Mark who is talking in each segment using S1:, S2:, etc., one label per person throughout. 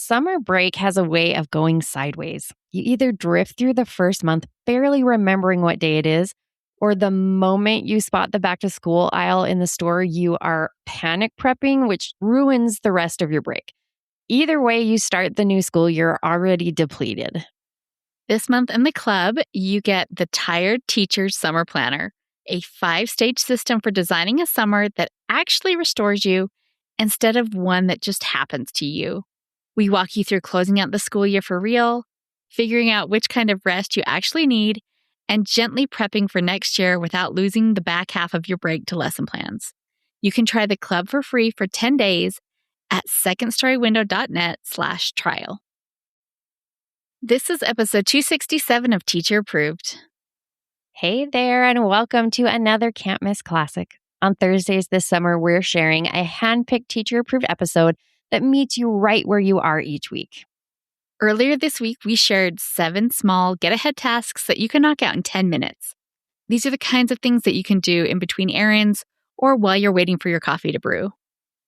S1: Summer break has a way of going sideways. You either drift through the first month barely remembering what day it is, or the moment you spot the back to school aisle in the store, you are panic prepping, which ruins the rest of your break. Either way you start the new school year already depleted.
S2: This month in the club, you get the Tired Teacher's Summer Planner, a 5-stage system for designing a summer that actually restores you instead of one that just happens to you. We walk you through closing out the school year for real, figuring out which kind of rest you actually need, and gently prepping for next year without losing the back half of your break to lesson plans. You can try the club for free for 10 days at secondstorywindow.net/trial. This is episode 267 of Teacher Approved.
S1: Hey there, and welcome to another Can't Miss Classic. On Thursdays this summer, we're sharing a hand-picked teacher-approved episode that meets you right where you are each week.
S2: Earlier this week, we shared 7 small get-ahead tasks that you can knock out in 10 minutes. These are the kinds of things that you can do in between errands or while you're waiting for your coffee to brew.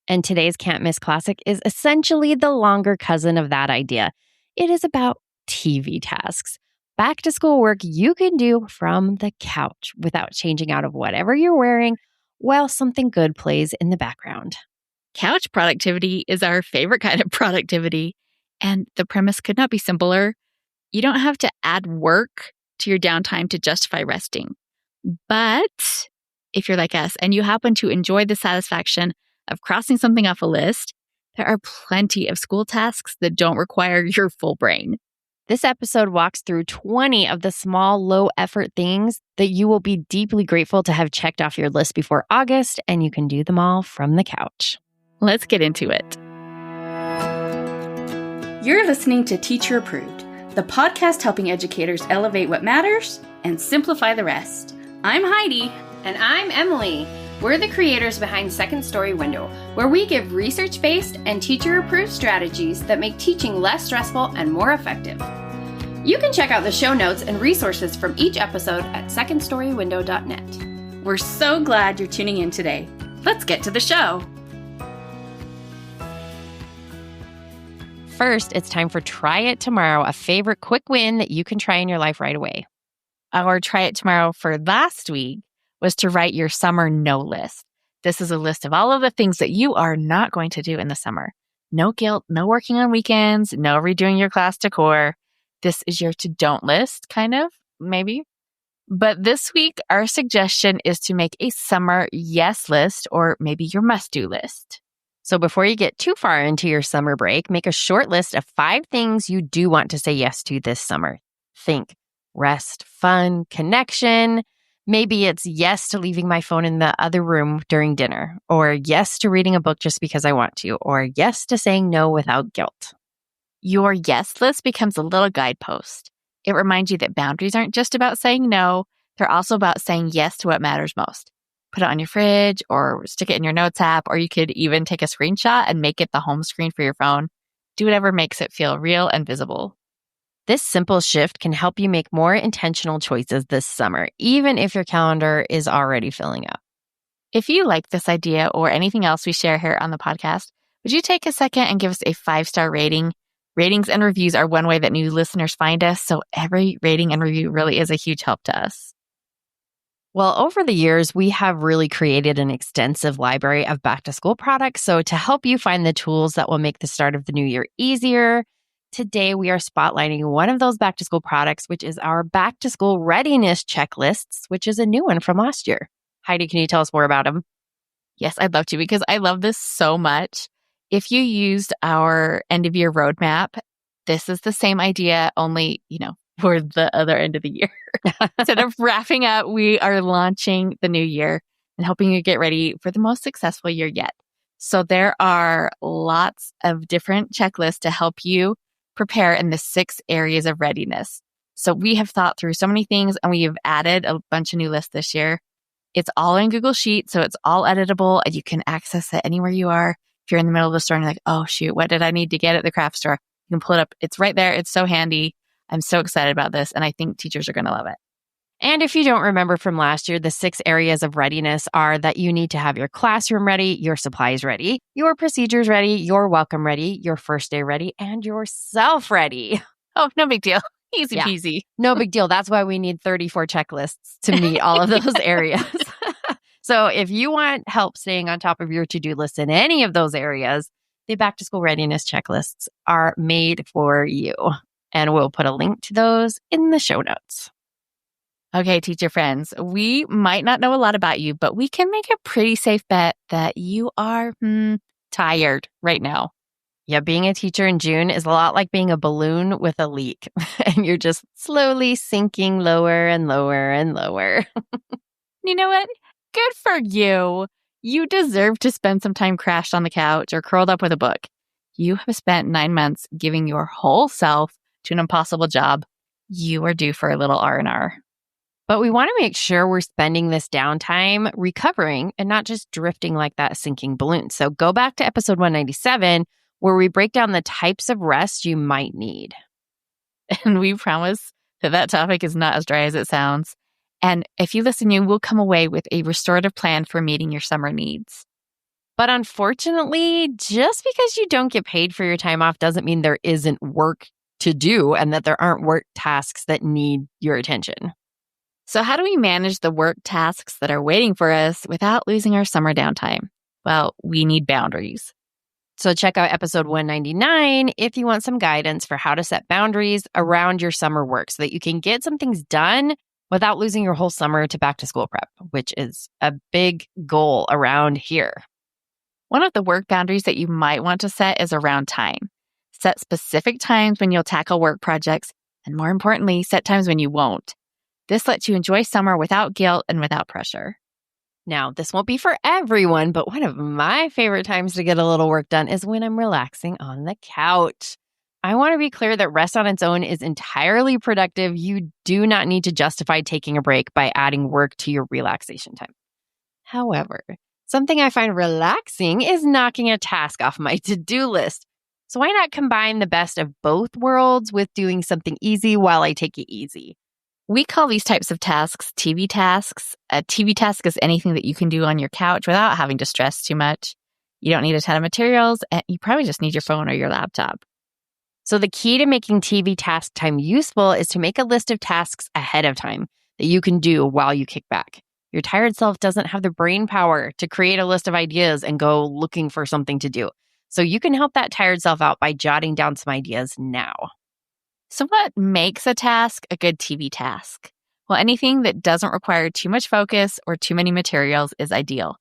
S1: And today's Can't Miss Classic is essentially the longer cousin of that idea. It is about TV tasks. Back to school work you can do from the couch without changing out of whatever you're wearing while something good plays in the background.
S2: Couch productivity is our favorite kind of productivity, and the premise could not be simpler. You don't have to add work to your downtime to justify resting. But if you're like us and you happen to enjoy the satisfaction of crossing something off a list, there are plenty of school tasks that don't require your full brain.
S1: This episode walks through 20 of the small, low-effort things that you will be deeply grateful to have checked off your list before August, and you can do them all from the couch.
S2: Let's get into it.
S3: You're listening to Teacher Approved, the podcast helping educators elevate what matters and simplify the rest. I'm Heidi.
S4: And I'm Emily. We're the creators behind Second Story Window, where we give research-based and teacher-approved strategies that make teaching less stressful and more effective. You can check out the show notes and resources from each episode at secondstorywindow.net.
S3: We're so glad you're tuning in today. Let's get to the show.
S1: First, it's time for Try It Tomorrow, a favorite quick win that you can try in your life right away.
S2: Our Try It Tomorrow for last week was to write your summer no list. This is a list of all of the things that you are not going to do in the summer. No guilt, no working on weekends, no redoing your class decor. This is your to don't list, kind of, maybe. But this week, our suggestion is to make a summer yes list, or maybe your must do list.
S1: So before you get too far into your summer break, make a short list of 5 things you do want to say yes to this summer. Think rest, fun, connection. Maybe it's yes to leaving my phone in the other room during dinner, or yes to reading a book just because I want to, or yes to saying no without guilt.
S2: Your yes list becomes a little guidepost. It reminds you that boundaries aren't just about saying no, they're also about saying yes to what matters most. Put it on your fridge or stick it in your notes app, or you could even take a screenshot and make it the home screen for your phone. Do whatever makes it feel real and visible.
S1: This simple shift can help you make more intentional choices this summer, even if your calendar is already filling up.
S2: If you like this idea or anything else we share here on the podcast, would you take a second and give us a 5-star rating? Ratings and reviews are one way that new listeners find us, so every rating and review really is a huge help to us.
S1: Well, over the years, we have really created an extensive library of back-to-school products. So to help you find the tools that will make the start of the new year easier, today we are spotlighting one of those back-to-school products, which is our back-to-school readiness checklists, which is a new one from last year. Heidi, can you tell us more about them?
S2: Yes, I'd love to, because I love this so much. If you used our end-of-year roadmap, this is the same idea, only, for the other end of the year. Instead of wrapping up, we are launching the new year and helping you get ready for the most successful year yet. So there are lots of different checklists to help you prepare in the 6 areas of readiness. So we have thought through so many things, and we have added a bunch of new lists this year. It's all in Google Sheets, so it's all editable, and you can access it anywhere you are. If you're in the middle of the store and you're like, oh shoot, what did I need to get at the craft store? You can pull it up. It's right there. It's so handy. I'm so excited about this, and I think teachers are going to love it.
S1: And if you don't remember from last year, the 6 areas of readiness are that you need to have your classroom ready, your supplies ready, your procedures ready, your welcome ready, your first day ready, and yourself ready.
S2: Oh, no big deal. Easy
S1: Yeah.
S2: peasy.
S1: No big deal. That's why we need 34 checklists to meet all of those areas. So if you want help staying on top of your to-do list in any of those areas, the back to school readiness checklists are made for you. And we'll put a link to those in the show notes.
S2: Okay, teacher friends, we might not know a lot about you, but we can make a pretty safe bet that you are tired right now.
S1: Yeah, being a teacher in June is a lot like being a balloon with a leak, and you're just slowly sinking lower and lower and lower.
S2: You know what? Good for you. You deserve to spend some time crashed on the couch or curled up with a book. You have spent 9 months giving your whole self to an impossible job. You are due for a little R&R.
S1: But we want to make sure we're spending this downtime recovering and not just drifting like that sinking balloon. So go back to episode 197, where we break down the types of rest you might need.
S2: And we promise that topic is not as dry as it sounds. And if you listen, you will come away with a restorative plan for meeting your summer needs.
S1: But unfortunately, just because you don't get paid for your time off doesn't mean there isn't work to do and that there aren't work tasks that need your attention.
S2: So how do we manage the work tasks that are waiting for us without losing our summer downtime? Well, we need boundaries.
S1: So check out episode 199 if you want some guidance for how to set boundaries around your summer work so that you can get some things done without losing your whole summer to back to school prep, which is a big goal around here.
S2: One of the work boundaries that you might want to set is around time. Set specific times when you'll tackle work projects, and more importantly, set times when you won't. This lets you enjoy summer without guilt and without pressure.
S1: Now, this won't be for everyone, but one of my favorite times to get a little work done is when I'm relaxing on the couch. I want to be clear that rest on its own is entirely productive. You do not need to justify taking a break by adding work to your relaxation time. However, something I find relaxing is knocking a task off my to-do list. So why not combine the best of both worlds with doing something easy while I take it easy?
S2: We call these types of tasks TV tasks. A TV task is anything that you can do on your couch without having to stress too much. You don't need a ton of materials, and you probably just need your phone or your laptop.
S1: So the key to making TV task time useful is to make a list of tasks ahead of time that you can do while you kick back. Your tired self doesn't have the brain power to create a list of ideas and go looking for something to do. So you can help that tired self out by jotting down some ideas now.
S2: So what makes a task a good TV task? Well, anything that doesn't require too much focus or too many materials is ideal.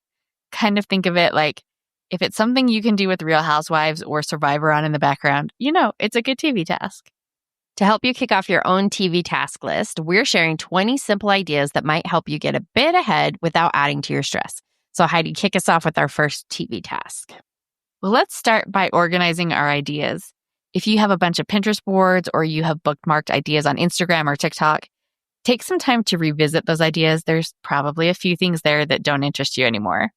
S2: Kind of think of it like if it's something you can do with Real Housewives or Survivor on in the background, it's a good TV task.
S1: To help you kick off your own TV task list, we're sharing 20 simple ideas that might help you get a bit ahead without adding to your stress. So Heidi, kick us off with our first TV task.
S2: Well, let's start by organizing our ideas. If you have a bunch of Pinterest boards or you have bookmarked ideas on Instagram or TikTok, take some time to revisit those ideas. There's probably a few things there that don't interest you anymore.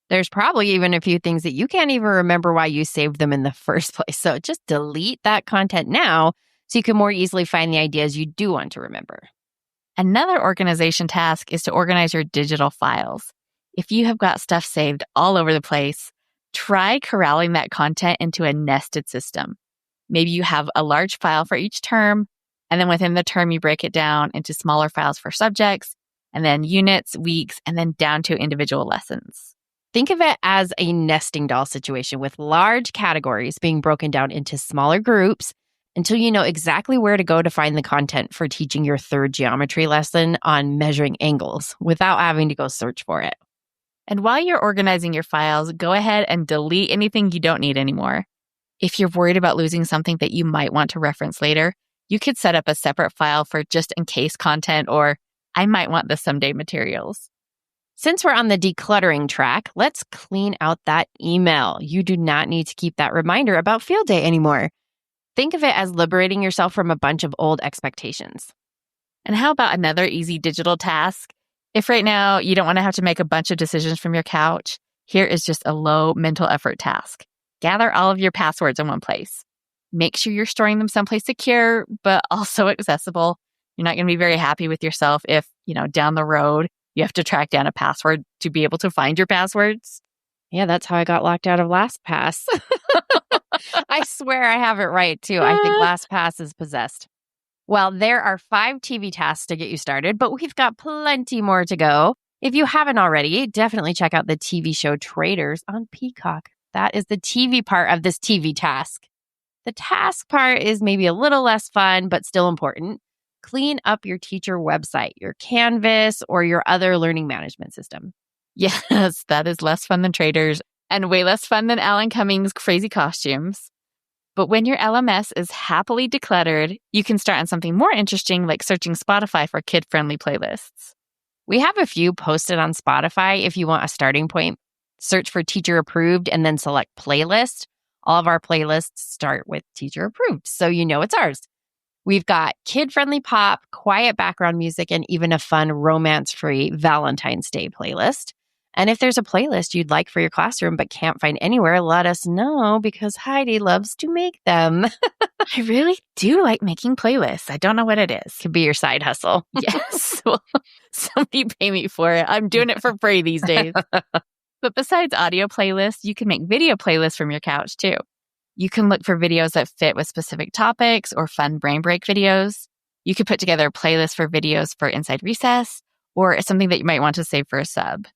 S1: There's probably even a few things that you can't even remember why you saved them in the first place. So just delete that content now so you can more easily find the ideas you do want to remember.
S2: Another organization task is to organize your digital files. If you have got stuff saved all over the place, try corralling that content into a nested system. Maybe you have a large file for each term, and then within the term, you break it down into smaller files for subjects, and then units, weeks, and then down to individual lessons.
S1: Think of it as a nesting doll situation with large categories being broken down into smaller groups until you know exactly where to go to find the content for teaching your third geometry lesson on measuring angles without having to go search for it.
S2: And while you're organizing your files, go ahead and delete anything you don't need anymore. If you're worried about losing something that you might want to reference later, you could set up a separate file for just in case content or I might want this someday materials.
S1: Since we're on the decluttering track, let's clean out that email. You do not need to keep that reminder about field day anymore. Think of it as liberating yourself from a bunch of old expectations.
S2: And how about another easy digital task? If right now you don't want to have to make a bunch of decisions from your couch, here is just a low mental effort task. Gather all of your passwords in one place. Make sure you're storing them someplace secure, but also accessible. You're not going to be very happy with yourself if, down the road, you have to track down a password to be able to find your passwords.
S1: Yeah, that's how I got locked out of LastPass. I swear I have it right, too. I think LastPass is possessed. Well, there are 5 TV tasks to get you started, but we've got plenty more to go. If you haven't already, definitely check out the TV show Traitors on Peacock. That is the TV part of this TV task. The task part is maybe a little less fun, but still important. Clean up your teacher website, your Canvas, or your other learning management system.
S2: Yes, that is less fun than Traitors and way less fun than Alan Cummings' crazy costumes. But when your LMS is happily decluttered, you can start on something more interesting like searching Spotify for kid-friendly playlists.
S1: We have a few posted on Spotify if you want a starting point. Search for teacher approved and then select playlist. All of our playlists start with teacher approved, so you know it's ours. We've got kid-friendly pop, quiet background music, and even a fun romance-free Valentine's Day playlist. And if there's a playlist you'd like for your classroom but can't find anywhere, let us know because Heidi loves to make them.
S2: I really do like making playlists. I don't know what it is.
S1: Could be your side hustle.
S2: Yes. Well, somebody pay me for it. I'm doing it for free these days. But besides audio playlists, you can make video playlists from your couch too. You can look for videos that fit with specific topics or fun brain break videos. You could put together a playlist for videos for Inside Recess or something that you might want to save for a sub.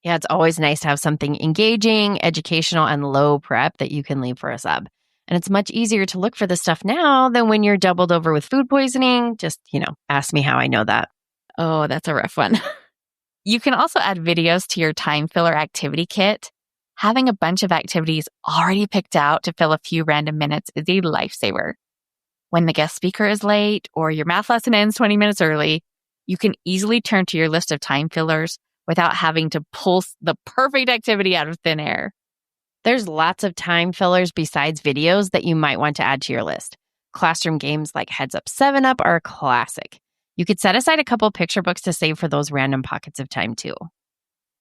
S1: Yeah, it's always nice to have something engaging, educational, and low prep that you can leave for a sub. And it's much easier to look for this stuff now than when you're doubled over with food poisoning. Just, ask me how I know that.
S2: Oh, that's a rough one. You can also add videos to your time filler activity kit. Having a bunch of activities already picked out to fill a few random minutes is a lifesaver. When the guest speaker is late or your math lesson ends 20 minutes early, you can easily turn to your list of time fillers without having to pull the perfect activity out of thin air.
S1: There's lots of time fillers besides videos that you might want to add to your list. Classroom games like Heads Up 7-Up are a classic. You could set aside a couple picture books to save for those random pockets of time too.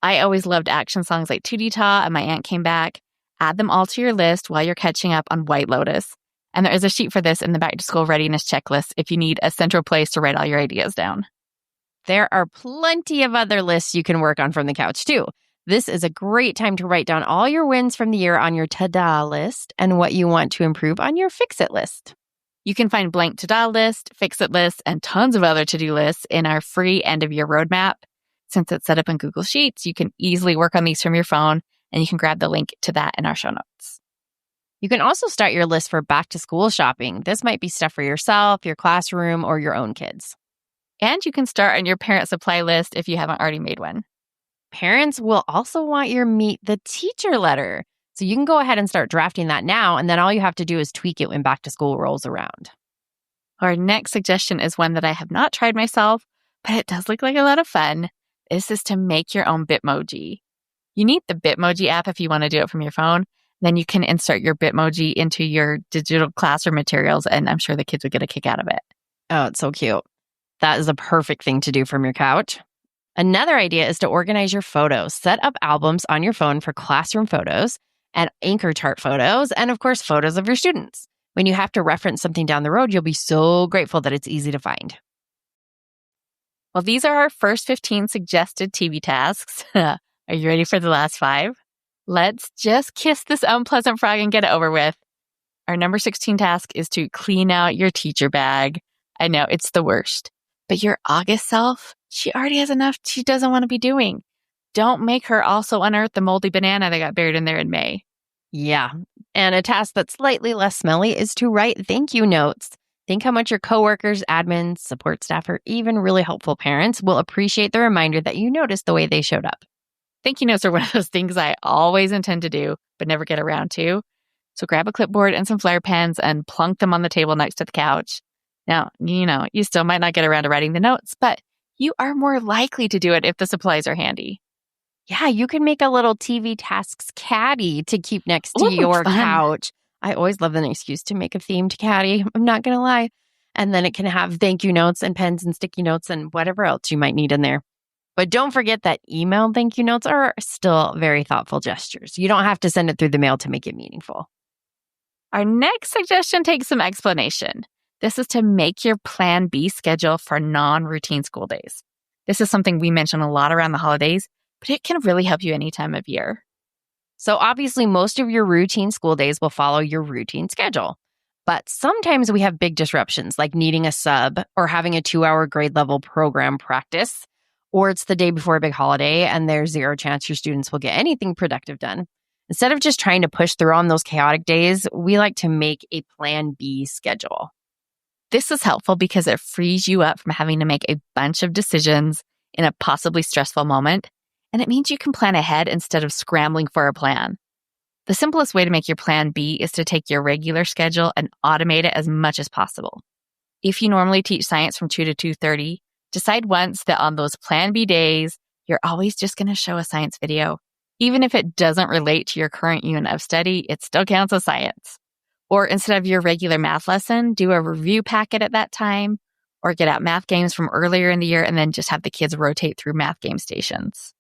S2: I always loved action songs like Tootie Ta and My Aunt Came Back. Add them all to your list while you're catching up on White Lotus. And there is a sheet for this in the back to school readiness checklist if you need a central place to write all your ideas down.
S1: There are plenty of other lists you can work on from the couch too. This is a great time to write down all your wins from the year on your ta-da list and what you want to improve on your fix-it list.
S2: You can find blank ta-da list, fix-it list, and tons of other to-do lists in our free end-of-year roadmap. Since it's set up in Google Sheets, you can easily work on these from your phone, and you can grab the link to that in our show notes.
S1: You can also start your list for back-to-school shopping. This might be stuff for yourself, your classroom, or your own kids.
S2: And you can start on your parent supply list if you haven't already made one.
S1: Parents will also want your Meet the Teacher letter. So you can go ahead and start drafting that now, and then all you have to do is tweak it when back to school rolls around.
S2: Our next suggestion is one that I have not tried myself, but it does look like a lot of fun. This is to make your own Bitmoji. You need the Bitmoji app if you want to do it from your phone. Then you can insert your Bitmoji into your digital classroom materials, and I'm sure the kids would get a kick out of it.
S1: Oh, it's so cute. That is a perfect thing to do from your couch. Another idea is to organize your photos. Set up albums on your phone for classroom photos and anchor chart photos, and of course, photos of your students. When you have to reference something down the road, you'll be so grateful that it's easy to find.
S2: Well, these are our first 15 suggested TV tasks. Are you ready for the last 5? Let's just kiss this unpleasant frog and get it over with. Our number 16 task is to clean out your teacher bag. I know, it's the worst. But your August self, she already has enough she doesn't want to be doing. Don't make her also unearth the moldy banana that got buried in there in May.
S1: Yeah. And a task that's slightly less smelly is to write thank you notes. Think how much your coworkers, admins, support staff, or even really helpful parents will appreciate the reminder that you noticed the way they showed up.
S2: Thank you notes are one of those things I always intend to do, but never get around to. So grab a clipboard and some flare pens and plunk them on the table next to the couch. Now, you still might not get around to writing the notes, but you are more likely to do it if the supplies are handy.
S1: Yeah, you can make a little TV tasks caddy to keep next to your couch. I always love an excuse to make a themed caddy. I'm not going to lie. And then it can have thank you notes and pens and sticky notes and whatever else you might need in there. But don't forget that emailed thank you notes are still very thoughtful gestures. You don't have to send it through the mail to make it meaningful.
S2: Our next suggestion takes some explanation. This is to make your Plan B schedule for non-routine school days. This is something we mention a lot around the holidays, but it can really help you any time of year.
S1: So obviously, most of your routine school days will follow your routine schedule. But sometimes we have big disruptions, like needing a sub or having a 2-hour grade level program practice, or it's the day before a big holiday and there's zero chance your students will get anything productive done. Instead of just trying to push through on those chaotic days, we like to make a Plan B schedule.
S2: This is helpful because it frees you up from having to make a bunch of decisions in a possibly stressful moment, and it means you can plan ahead instead of scrambling for a plan. The simplest way to make your Plan B is to take your regular schedule and automate it as much as possible. If you normally teach science from 2 to 2:30, decide once that on those Plan B days, you're always just going to show a science video. Even if it doesn't relate to your current unit of study, it still counts as science. Or instead of your regular math lesson, do a review packet at that time, or get out math games from earlier in the year and then just have the kids rotate through math game stations.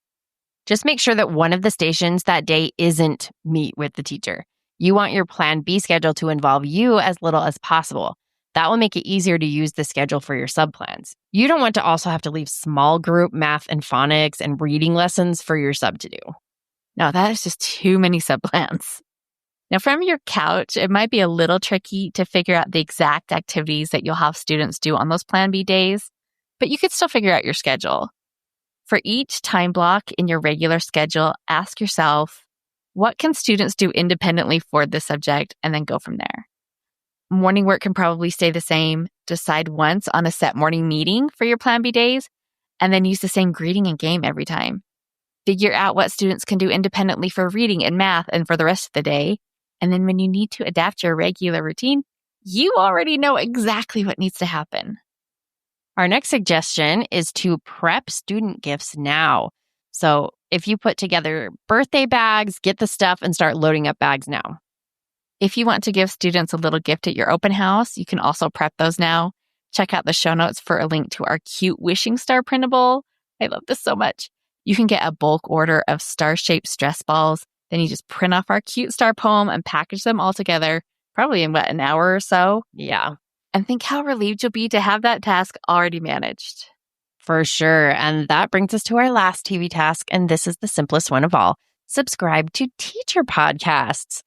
S1: Just make sure that one of the stations that day isn't meet with the teacher. You want your Plan B schedule to involve you as little as possible. That will make it easier to use the schedule for your subplans. You don't want to also have to leave small group math and phonics and reading lessons for your sub to do.
S2: No, that is just too many subplans. Now, from your couch, it might be a little tricky to figure out the exact activities that you'll have students do on those Plan B days, but you could still figure out your schedule. For each time block in your regular schedule, ask yourself, what can students do independently for this subject, and then go from there. Morning work can probably stay the same. Decide once on a set morning meeting for your Plan B days, and then use the same greeting and game every time. Figure out what students can do independently for reading and math and for the rest of the day. And then when you need to adapt your regular routine, you already know exactly what needs to happen.
S1: Our next suggestion is to prep student gifts now. So if you put together birthday bags, get the stuff and start loading up bags now.
S2: If you want to give students a little gift at your open house, you can also prep those now. Check out the show notes for a link to our cute wishing star printable. I love this so much. You can get a bulk order of star-shaped stress balls. Then you just print off our cute star poem and package them all together, probably in an hour or so.
S1: Yeah.
S2: And think how relieved you'll be to have that task already managed.
S1: For sure. And that brings us to our last TV task. And this is the simplest one of all. Subscribe to teacher podcasts.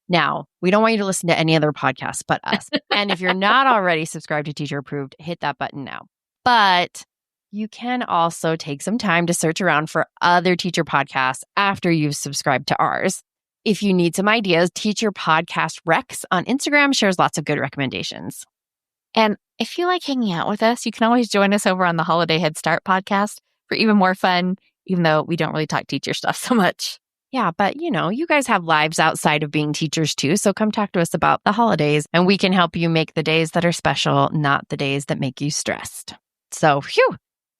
S1: Now, we don't want you to listen to any other podcasts but us. And if you're not already subscribed to Teacher Approved, hit that button now. But you can also take some time to search around for other teacher podcasts after you've subscribed to ours. If you need some ideas, Teacher Podcast Rex on Instagram shares lots of good recommendations.
S2: And if you like hanging out with us, you can always join us over on the Holiday Head Start podcast for even more fun, even though we don't really talk teacher stuff so much.
S1: Yeah, but you guys have lives outside of being teachers too, so come talk to us about the holidays, and we can help you make the days that are special, not the days that make you stressed. So, phew,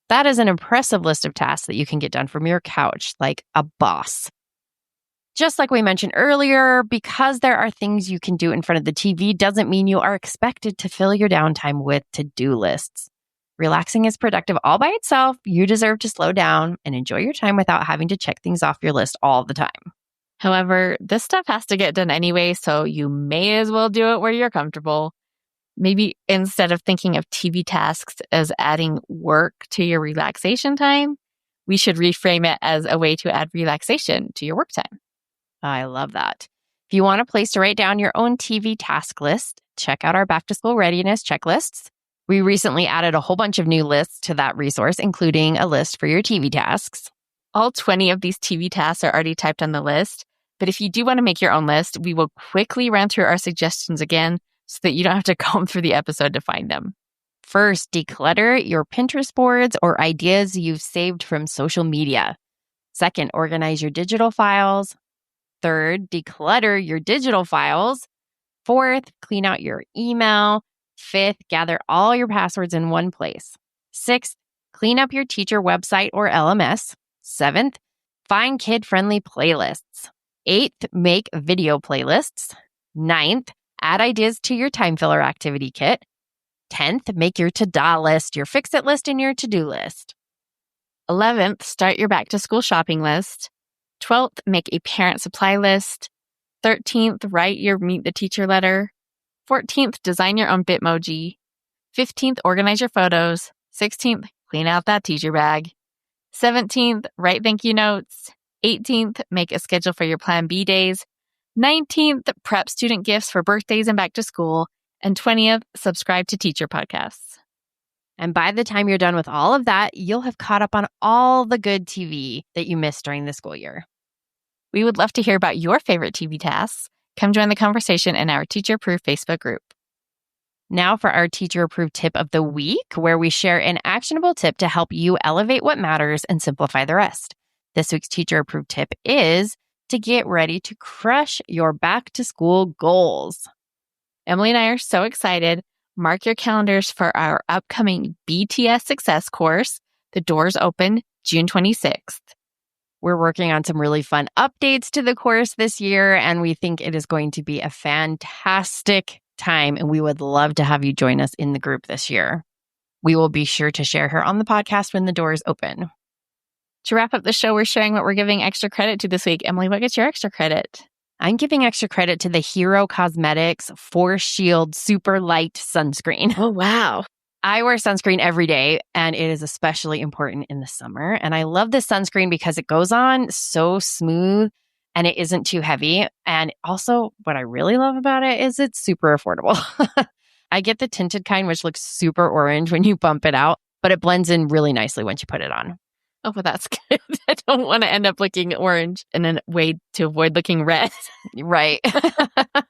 S1: that is an impressive list of tasks that you can get done from your couch like a boss. Just like we mentioned earlier, because there are things you can do in front of the TV doesn't mean you are expected to fill your downtime with to-do lists. Relaxing is productive all by itself. You deserve to slow down and enjoy your time without having to check things off your list all the time.
S2: However, this stuff has to get done anyway, so you may as well do it where you're comfortable. Maybe instead of thinking of TV tasks as adding work to your relaxation time, we should reframe it as a way to add relaxation to your work time.
S1: I love that. If you want a place to write down your own TV task list, check out our back to school readiness checklists. We recently added a whole bunch of new lists to that resource, including a list for your TV tasks.
S2: All 20 of these TV tasks are already typed on the list, but if you do want to make your own list, we will quickly run through our suggestions again so that you don't have to comb through the episode to find them.
S1: First, declutter your Pinterest boards or ideas you've saved from social media. Second, organize your digital files. Third, declutter your digital files. Fourth, clean out your email. Fifth, gather all your passwords in one place. Sixth, clean up your teacher website or LMS. Seventh, find kid-friendly playlists. Eighth, make video playlists. Ninth, add ideas to your time filler activity kit. 10th, make your to-do list, your fix-it list, and your to-do list.
S2: 11th, start your back-to-school shopping list. 12th, make a parent supply list. 13th, write your Meet the Teacher letter. 14th, design your own Bitmoji. 15th, organize your photos. 16th, clean out that teacher bag. 17th, write thank you notes. 18th, make a schedule for your Plan B days. 19th, prep student gifts for birthdays and back to school. And 20th, subscribe to teacher podcasts.
S1: And by the time you're done with all of that, you'll have caught up on all the good TV that you missed during the school year.
S2: We would love to hear about your favorite TV tasks. Come join the conversation in our Teacher Approved Facebook group.
S1: Now for our Teacher Approved Tip of the Week, where we share an actionable tip to help you elevate what matters and simplify the rest. This week's Teacher Approved Tip is to get ready to crush your back-to-school goals.
S2: Emily and I are so excited. Mark your calendars for our upcoming BTS Success course. The doors open June 26th.
S1: We're working on some really fun updates to the course this year, and we think it is going to be a fantastic time, and we would love to have you join us in the group this year. We will be sure to share her on the podcast when the doors open.
S2: To wrap up the show, we're sharing what we're giving extra credit to this week. Emily, what gets your extra credit?
S1: I'm giving extra credit to the Hero Cosmetics Force Shield Super Light Sunscreen.
S2: Oh, wow.
S1: I wear sunscreen every day, and it is especially important in the summer. And I love this sunscreen because it goes on so smooth and it isn't too heavy. And also, what I really love about it is it's super affordable. I get the tinted kind, which looks super orange when you bump it out, but it blends in really nicely once you put it on.
S2: Oh, well, that's good. I don't want to end up looking orange and then way to avoid looking red.
S1: Right. What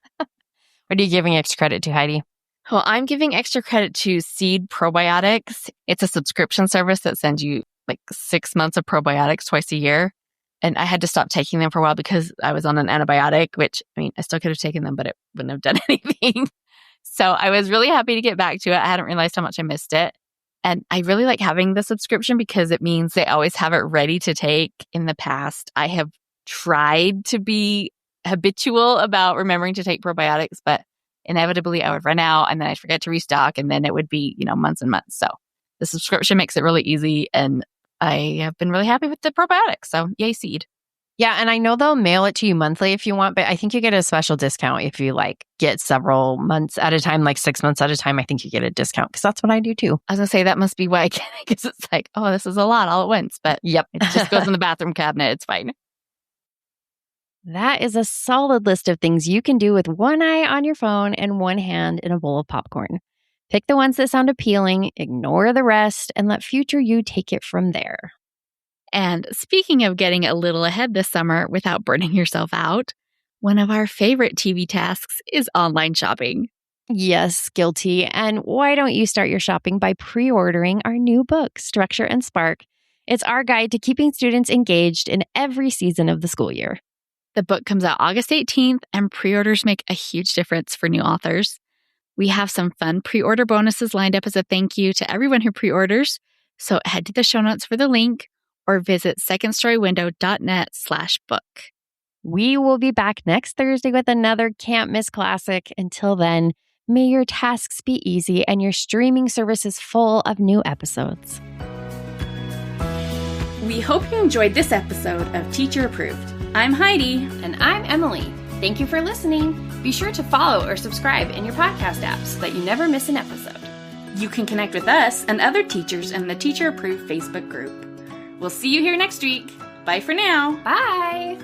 S1: are you giving extra credit to, Heidi?
S2: Well, I'm giving extra credit to Seed Probiotics. It's a subscription service that sends you like 6 months of probiotics twice a year. And I had to stop taking them for a while because I was on an antibiotic, which, I mean, I still could have taken them, but it wouldn't have done anything. So I was really happy to get back to it. I hadn't realized how much I missed it. And I really like having the subscription because it means they always have it ready to take. In the past, I have tried to be habitual about remembering to take probiotics, but inevitably I would run out and then I'd forget to restock and then it would be, months and months. So the subscription makes it really easy and I have been really happy with the probiotics. So yay, Seed.
S1: Yeah, and I know they'll mail it to you monthly if you want, but I think you get a special discount if you get several months at a time, like 6 months at a time. I think you get a discount because that's what I do too.
S2: I was going to say that must be why I get it because it's like, oh, this is a lot all at once. But
S1: yep,
S2: it just goes in the bathroom cabinet. It's fine.
S1: That is a solid list of things you can do with one eye on your phone and one hand in a bowl of popcorn. Pick the ones that sound appealing, ignore the rest, and let future you take it from there.
S2: And speaking of getting a little ahead this summer without burning yourself out, one of our favorite TV tasks is online shopping.
S1: Yes, guilty. And why don't you start your shopping by pre-ordering our new book, Structure and Spark? It's our guide to keeping students engaged in every season of the school year.
S2: The book comes out August 18th, and pre-orders make a huge difference for new authors. We have some fun pre-order bonuses lined up as a thank you to everyone who pre-orders. So head to the show notes for the link or visit secondstorywindow.net/book.
S1: We will be back next Thursday with another Can't Miss classic. Until then, may your tasks be easy and your streaming services full of new episodes.
S3: We hope you enjoyed this episode of Teacher Approved. I'm Heidi.
S4: And I'm Emily. Thank you for listening. Be sure to follow or subscribe in your podcast app so that you never miss an episode.
S3: You can connect with us and other teachers in the Teacher Approved Facebook group. We'll see you here next week. Bye for now.
S4: Bye.